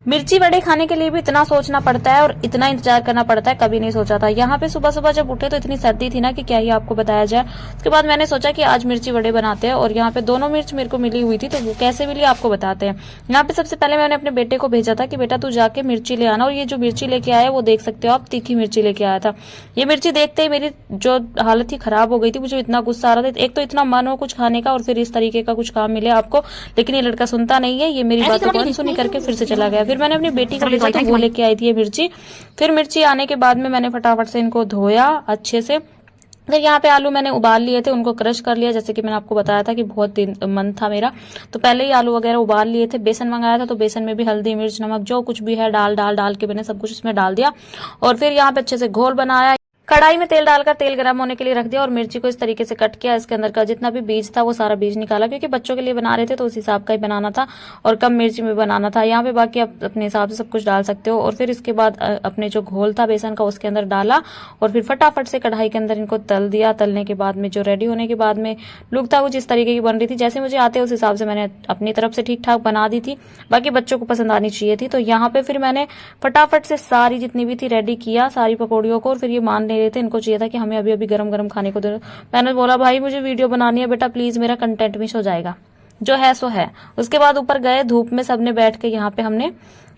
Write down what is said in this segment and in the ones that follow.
मिर्ची वड़े खाने के लिए भी इतना सोचना पड़ता है और इतना इंतजार करना पड़ता है, कभी नहीं सोचा था। यहाँ पे सुबह सुबह जब उठे तो इतनी सर्दी थी ना कि क्या ही आपको बताया जाए। उसके बाद मैंने सोचा कि आज मिर्ची वड़े बनाते हैं, और यहाँ पे दोनों मिर्च मेरे को मिली हुई थी, तो वो कैसे मिली आपको बताते हैं। यहाँ पे सबसे पहले मैंने अपने बेटे को भेजा था कि बेटा तू जाके मिर्ची ले आना, और ये जो मिर्ची लेके आया वो देख सकते हो आप, तीखी मिर्ची लेके आया था। ये मिर्ची देखते ही मेरी जो हालत थी खराब हो गई थी, मुझे इतना गुस्सा आ रहा था। एक तो इतना मन हो कुछ खाने का, और फिर इस तरीके का कुछ काम मिले आपको। लेकिन ये लड़का सुनता नहीं है, ये मेरी बातों को अनसुनी करके फिर से चला गया। फिर मैंने अपनी बेटी को भेजा तो वो लेके आई थी ये मिर्ची। फिर मिर्ची आने के बाद में मैंने फटाफट से इनको धोया अच्छे से। फिर यहाँ पे आलू मैंने उबाल लिए थे, उनको क्रश कर लिया, जैसे कि मैंने आपको बताया था कि बहुत दिन मन था मेरा, तो पहले ही आलू वगैरह उबाल लिए थे। बेसन मंगाया था, तो बेसन में भी हल्दी मिर्च नमक जो कुछ भी है डाल के मैंने सब कुछ इसमें डाल दिया। और फिर यहाँ पे अच्छे से घोल बनाया। कढ़ाई में तेल डालकर तेल गर्म होने के लिए रख दिया, और मिर्ची को इस तरीके से कट किया। इसके अंदर का जितना भी बीज था वो सारा बीज निकाला, क्योंकि बच्चों के लिए बना रहे थे तो उस हिसाब का ही बनाना था, और कम मिर्ची में बनाना था। यहाँ पे बाकी आप अपने हिसाब से सब कुछ डाल सकते हो। और फिर इसके बाद अपने जो घोल था बेसन का उसके अंदर डाला, और फिर फटाफट से कढ़ाई के अंदर इनको तल दिया। तलने के बाद में जो रेडी होने के बाद में लुक था कुछ इस तरीके की बन रही थी। जैसे मुझे आते उस हिसाब से मैंने अपनी तरफ से ठीक ठाक बना दी थी, बाकी बच्चों को पसंद आनी चाहिए थी। तो यहाँ पे फिर मैंने फटाफट से सारी जितनी भी थी रेडी किया सारी पकौड़ियों को। और फिर ये मान नहीं रहे थे, इनको चाहिए था कि हमें अभी अभी गरम गरम खाने को दे। मैंने बोला भाई मुझे वीडियो बनानी है बेटा, प्लीज मेरा कंटेंट मिस हो जाएगा, जो है सो है। उसके बाद ऊपर गए धूप में, सबने बैठ के यहाँ पे हमने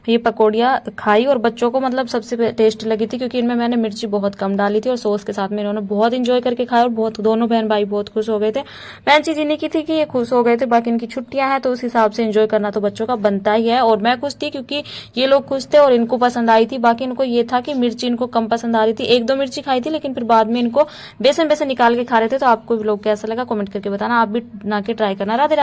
ये पकौड़ियाँ खाई, और बच्चों को मतलब सबसे टेस्टी लगी थी, क्योंकि इनमें मैंने मिर्ची बहुत कम डाली थी, और सॉस के साथ में इन्होंने बहुत इंजॉय करके खाया, और बहुत दोनों बहन भाई बहुत खुश हो गए थे। मेन चीज इन्हीं की थी कि ये खुश हो गए थे, बाकी इनकी छुट्टियां हैं तो उस हिसाब से एंजॉय करना तो बच्चों का बनता ही है। और मैं खुश थी क्योंकि ये लोग खुश थे और इनको पसंद आई थी। बाकी इनको ये था कि मिर्ची इनको कम पसंद आ रही थी, एक दो मिर्ची खाई थी, लेकिन फिर बाद में इनको बेसन बेसन निकाल के खा रहे थे। तो आपको लोग कैसा लगा कमेंट करके बताना, आप भी बना के ट्राई करना। राधे।